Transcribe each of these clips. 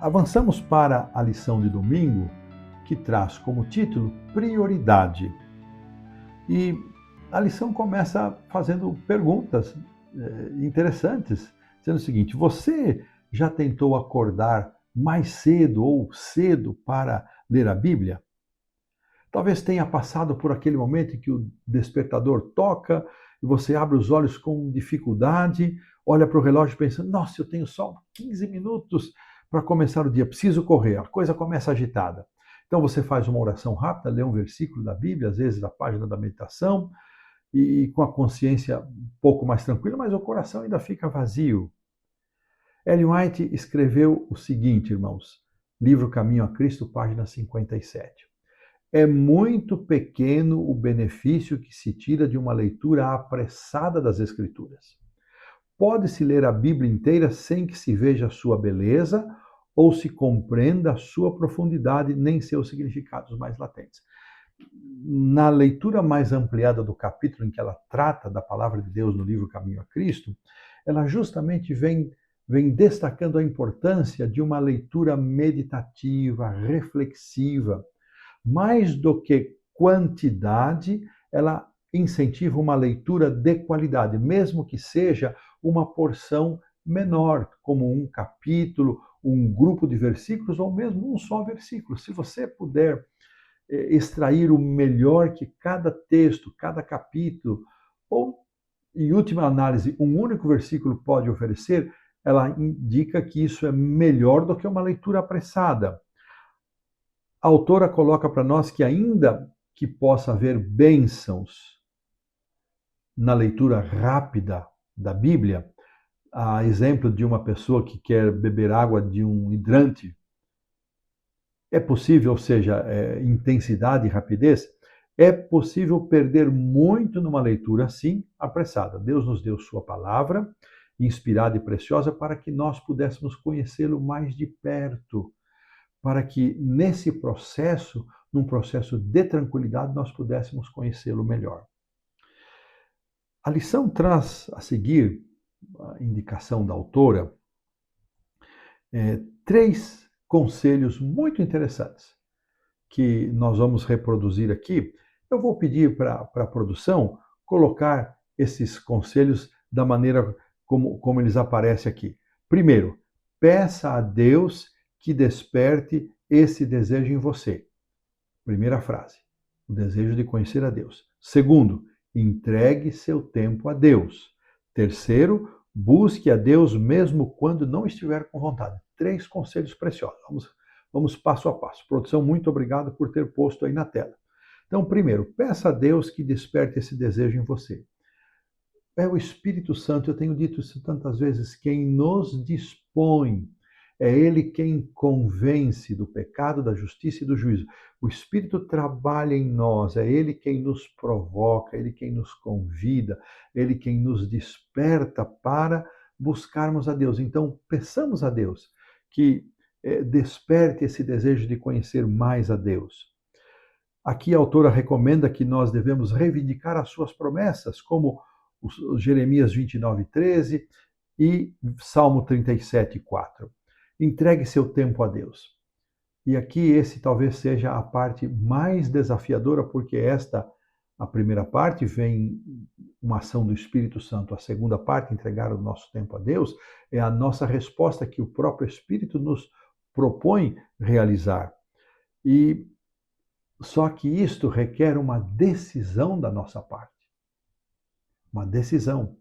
Avançamos para a lição de domingo, que traz como título Prioridade. E a lição começa fazendo perguntas interessantes, dizendo o seguinte: você já tentou acordar mais cedo ou cedo para ler a Bíblia? Talvez tenha passado por aquele momento em que o despertador toca e você abre os olhos com dificuldade, olha para o relógio pensando: nossa, eu tenho só 15 minutos para começar o dia, preciso correr. A coisa começa agitada. Então você faz uma oração rápida, lê um versículo da Bíblia, às vezes da página da meditação, e com a consciência um pouco mais tranquila, mas o coração ainda fica vazio. Ellen White escreveu o seguinte, irmãos, livro Caminho a Cristo, página 57. É muito pequeno o benefício que se tira de uma leitura apressada das Escrituras. Pode-se ler a Bíblia inteira sem que se veja a sua beleza ou se compreenda a sua profundidade nem seus significados mais latentes. Na leitura mais ampliada do capítulo em que ela trata da palavra de Deus no livro Caminho a Cristo, ela justamente vem destacando a importância de uma leitura meditativa, reflexiva. Mais do que quantidade, ela incentiva uma leitura de qualidade, mesmo que seja uma porção menor, como um capítulo, um grupo de versículos ou mesmo um só versículo. Se você puder extrair o melhor que cada texto, cada capítulo, ou, em última análise, um único versículo pode oferecer, ela indica que isso é melhor do que uma leitura apressada. A autora coloca para nós que ainda que possa haver bênçãos na leitura rápida da Bíblia, a exemplo de uma pessoa que quer beber água de um hidrante, é possível, ou seja, intensidade e rapidez, é possível perder muito numa leitura assim, apressada. Deus nos deu sua palavra, inspirada e preciosa, para que nós pudéssemos conhecê-lo mais de perto, para que nesse processo, num processo de tranquilidade, nós pudéssemos conhecê-lo melhor. A lição traz a seguir, a indicação da autora, 3 conselhos muito interessantes que nós vamos reproduzir aqui. Eu vou pedir para a produção colocar esses conselhos da maneira como eles aparecem aqui. Primeiro, peça a Deus que desperte esse desejo em você. Primeira frase, o desejo de conhecer a Deus. Segundo, entregue seu tempo a Deus. Terceiro, busque a Deus mesmo quando não estiver com vontade. 3 conselhos preciosos. Vamos passo a passo. Produção, muito obrigado por ter posto aí na tela. Então, primeiro, peça a Deus que desperte esse desejo em você. É o Espírito Santo, eu tenho dito isso tantas vezes, quem nos dispõe. É Ele quem convence do pecado, da justiça e do juízo. O Espírito trabalha em nós, é Ele quem nos provoca, Ele quem nos convida, Ele quem nos desperta para buscarmos a Deus. Então, peçamos a Deus que desperte esse desejo de conhecer mais a Deus. Aqui a autora recomenda que nós devemos reivindicar as suas promessas, como os Jeremias 29:13 e Salmo 37:4. Entregue seu tempo a Deus. E aqui esse talvez seja a parte mais desafiadora, porque a primeira parte, vem uma ação do Espírito Santo. A segunda parte, entregar o nosso tempo a Deus, é a nossa resposta que o próprio Espírito nos propõe realizar. E só que isto requer uma decisão da nossa parte. Uma decisão.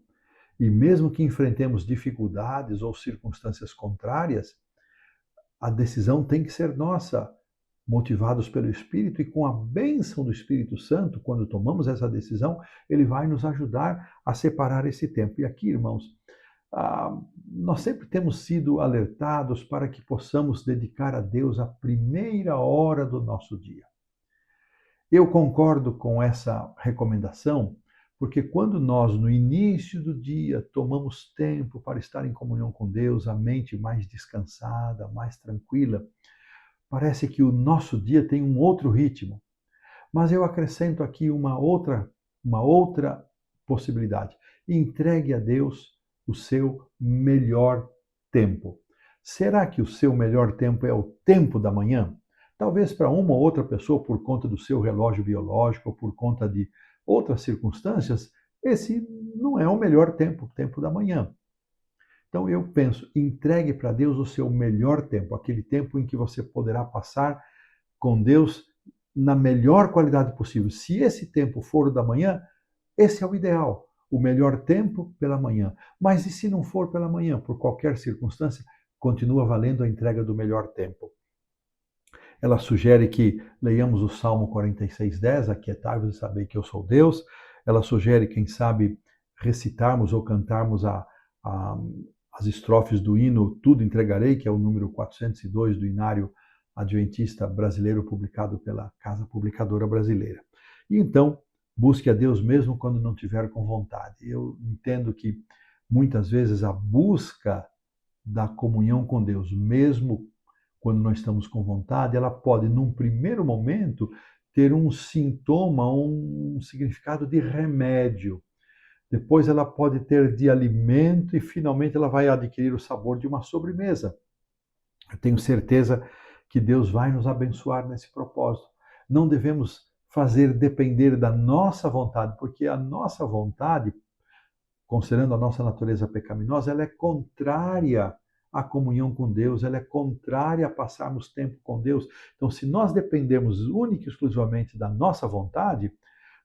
E mesmo que enfrentemos dificuldades ou circunstâncias contrárias, a decisão tem que ser nossa, motivados pelo Espírito, e com a bênção do Espírito Santo, quando tomamos essa decisão, ele vai nos ajudar a separar esse tempo. E aqui, irmãos, nós sempre temos sido alertados para que possamos dedicar a Deus a primeira hora do nosso dia. Eu concordo com essa recomendação, porque quando nós, no início do dia, tomamos tempo para estar em comunhão com Deus, a mente mais descansada, mais tranquila, parece que o nosso dia tem um outro ritmo. Mas eu acrescento aqui uma outra possibilidade. Entregue a Deus o seu melhor tempo. Será que o seu melhor tempo é o tempo da manhã? Talvez para uma ou outra pessoa, por conta do seu relógio biológico, ou por conta de outras circunstâncias, esse não é o melhor tempo, o tempo da manhã. Então eu penso, entregue para Deus o seu melhor tempo, aquele tempo em que você poderá passar com Deus na melhor qualidade possível. Se esse tempo for o da manhã, esse é o ideal, o melhor tempo pela manhã. Mas e se não for pela manhã, por qualquer circunstância, continua valendo a entrega do melhor tempo. Ela sugere que leiamos o Salmo 46:10, aquietai-vos e sabei que eu sou Deus. Ela sugere, quem sabe, recitarmos ou cantarmos as estrofes do hino Tudo Entregarei, que é o número 402 do Inário Adventista Brasileiro, publicado pela Casa Publicadora Brasileira. E então, busque a Deus mesmo quando não tiver com vontade. Eu entendo que muitas vezes a busca da comunhão com Deus, mesmo quando nós estamos com vontade, ela pode, num primeiro momento, ter um sintoma, um significado de remédio. Depois ela pode ter de alimento e finalmente ela vai adquirir o sabor de uma sobremesa. Eu tenho certeza que Deus vai nos abençoar nesse propósito. Não devemos fazer depender da nossa vontade, porque a nossa vontade, considerando a nossa natureza pecaminosa, ela é contrária à comunhão com Deus, ela é contrária a passarmos tempo com Deus. Então, se nós dependermos única e exclusivamente da nossa vontade,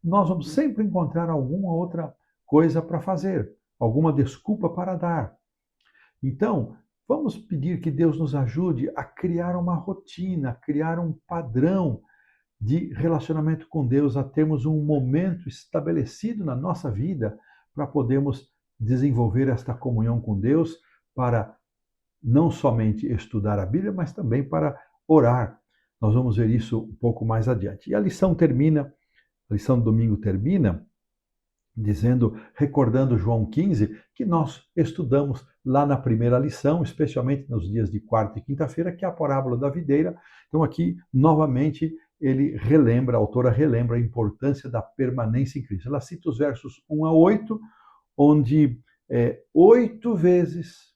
nós vamos sempre encontrar alguma outra coisa para fazer, alguma desculpa para dar. Então, vamos pedir que Deus nos ajude a criar uma rotina, a criar um padrão de relacionamento com Deus, a termos um momento estabelecido na nossa vida para podermos desenvolver esta comunhão com Deus, para não somente estudar a Bíblia, mas também para orar. Nós vamos ver isso um pouco mais adiante. E a lição do domingo termina dizendo, recordando João 15, que nós estudamos lá na primeira lição, especialmente nos dias de quarta e quinta-feira, que é a parábola da videira. Então aqui, novamente, a autora relembra a importância da permanência em Cristo. Ela cita os versos 1 a 8, onde 8 vezes,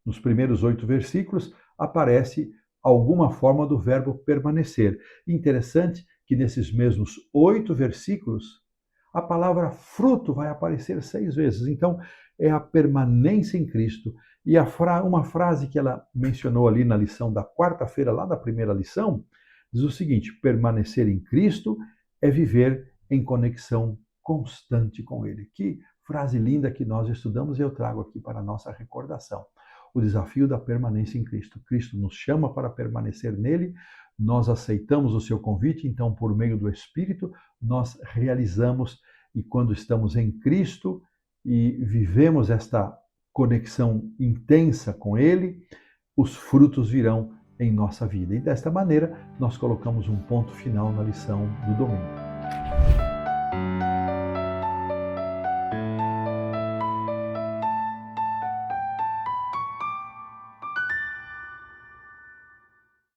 nos primeiros 8 versículos, aparece alguma forma do verbo permanecer. Interessante que nesses mesmos 8 versículos, a palavra fruto vai aparecer 6 vezes. Então, é a permanência em Cristo. E uma frase que ela mencionou ali na lição da quarta-feira, lá da primeira lição, diz o seguinte: permanecer em Cristo é viver em conexão constante com Ele. Que frase linda que nós estudamos e eu trago aqui para a nossa recordação. O desafio da permanência em Cristo. Cristo nos chama para permanecer nele, nós aceitamos o seu convite, então, por meio do Espírito, nós realizamos, e quando estamos em Cristo e vivemos esta conexão intensa com Ele, os frutos virão em nossa vida. E desta maneira, nós colocamos um ponto final na lição do domingo.